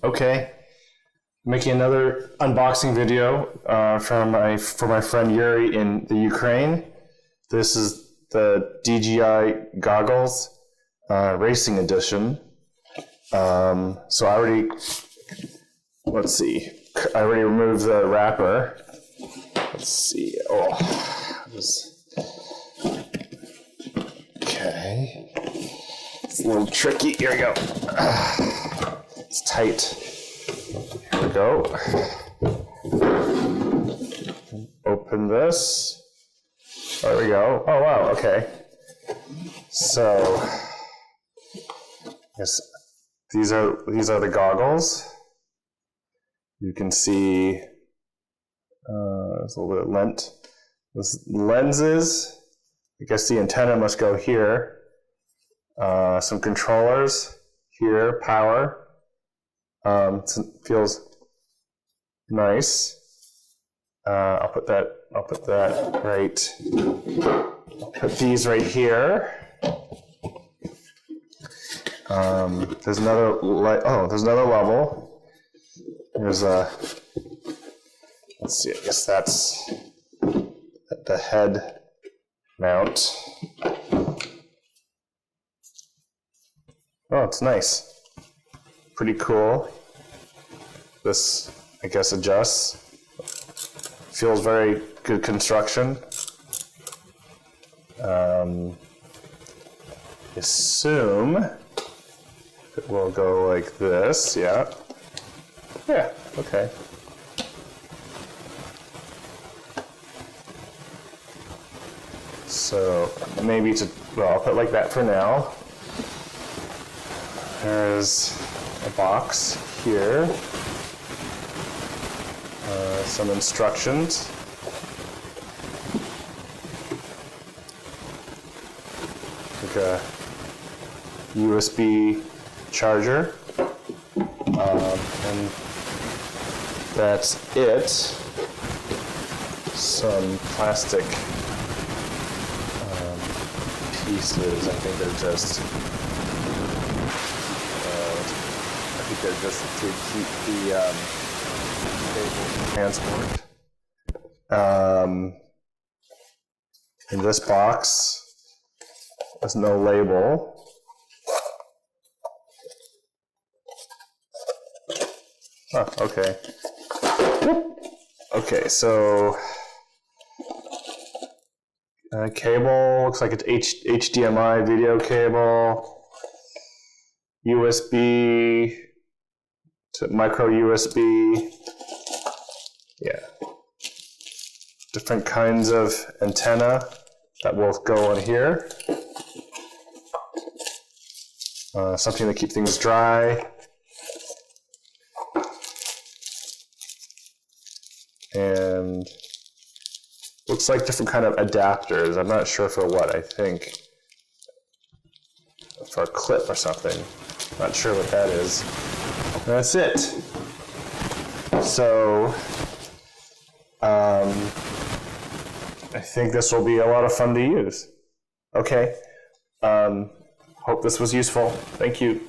Okay, making another unboxing video for my friend Yuri in the Ukraine. This is the DJI goggles, racing edition. So I already, let's see, I already removed the wrapper. Let's see, okay. It's a little tricky, here we go. It's tight. Here we go. Open this. There we go. Oh wow, okay. So, I guess these are the goggles. You can see there's a little bit of lent. This lenses. I guess the antenna must go here. Some controllers here, power. It feels nice. I'll put that right. I'll put these right here. There's another level. There's a, let's see, I guess that's the head mount. Oh, it's nice. Pretty cool. This, I guess, adjusts. Feels very good construction. Assume it will go like this, yeah. Yeah, okay. So maybe I'll put it like that for now. There's a box here. Some instructions. Like a USB charger. And that's it. Some plastic pieces. I think they're just to keep the transport. In this box, there's no label. Oh, okay. Okay, so cable, looks like it's HDMI video cable, USB to micro USB. Yeah. Different kinds of antenna that will go on here. Something to keep things dry. And looks like different kind of adapters. I'm not sure for what, I think. For a clip or something. Not sure what that is. That's it. So, I think this will be a lot of fun to use. Okay. Hope this was useful. Thank you.